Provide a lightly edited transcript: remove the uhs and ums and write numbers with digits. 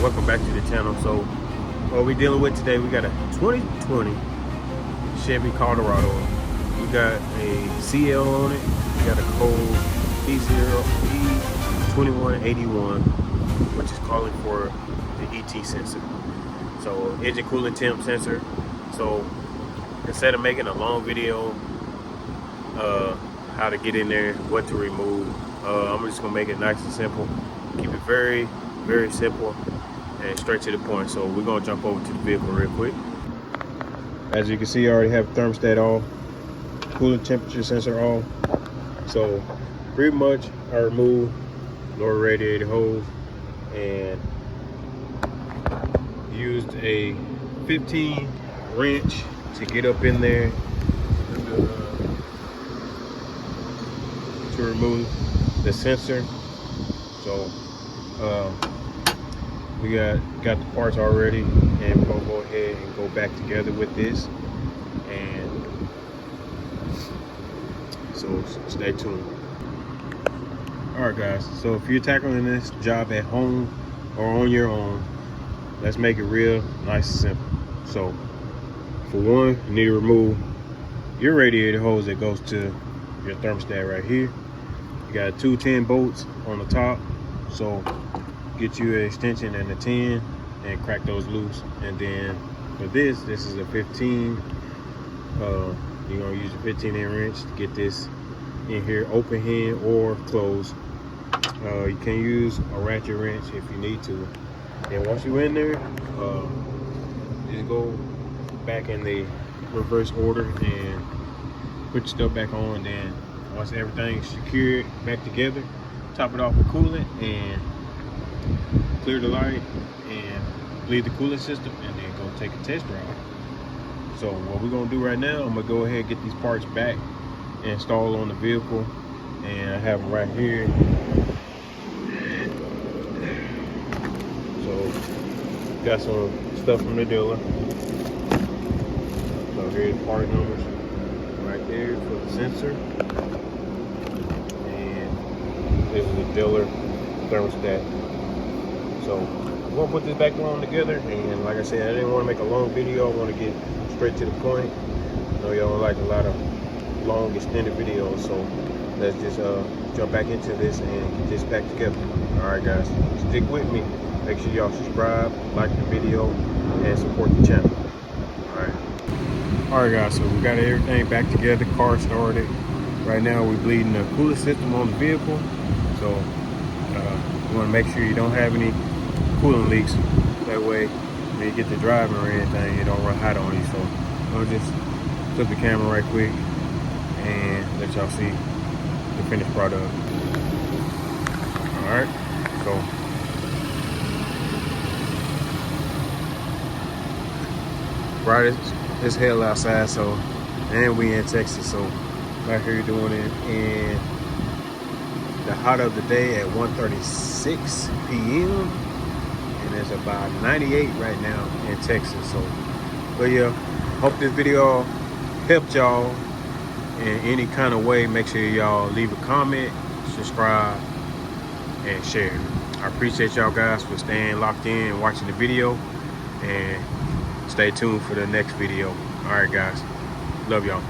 welcome back to the channel. So what we're dealing with today, we got a 2020 Chevy Colorado. We got a CL on it. We got a code P2181, which is calling for the ET sensor. So engine coolant temp sensor. So instead of making a long video how to get in there, what to remove, I'm just gonna make it nice and simple. Keep it very simple and straight to the point. So we're gonna jump over to the vehicle real quick. As you can see, I already have thermostat on, coolant temperature sensor on. So pretty much I removed lower radiator hose and used a 15 wrench to get up in there to remove the sensor. So we got the parts already, and we're gonna go ahead and go back together with this, and so stay tuned. All right guys, so if you're tackling this job at home or on your own, let's make it real nice and simple. So for one, you need to remove your radiator hose that goes to your thermostat right here. You got 2 10 bolts on the top, so get you an extension and a 10 and crack those loose. And then for this is a 15. You're gonna use a 15-inch wrench to get this in here, open hand or closed. You can use a ratchet wrench if you need to. And once you're in there, just go back in the reverse order and put your stuff back on. Then once everything's secured back together, top it off with coolant and clear the light and bleed the coolant system, and then go take a test drive. So what we're gonna do right now, I'm gonna go ahead and get these parts back and install on the vehicle, and I have them right here. So got some stuff from the dealer. So here's the part numbers right there for the sensor, and this is the dealer thermostat. So we're gonna put this back on together, and like I said, I didn't want to make a long video. I want to get straight to the point. I know y'all don't like a lot of long extended videos, so let's just jump back into this and get this back together. All right guys, stick with me. Make sure y'all subscribe, like the video, and support the channel. All right guys, so we got everything back together, car started. Right now we're bleeding the coolant system on the vehicle, so you want to make sure you don't have any coolant leaks. That way when you get to driving or anything, it don't run hot on you. So I'll just flip the camera right quick and let y'all see the finished product. All right, so bright as hell outside, so, and we in Texas, so right here doing it in the hot of the day at 1:36 p.m. and it's about 98 right now in Texas. So but yeah, hope this video helped y'all in any kind of way. Make sure y'all leave a comment, subscribe, and share. I appreciate y'all guys for staying locked in and watching the video, and stay tuned for the next video. All right guys, love y'all.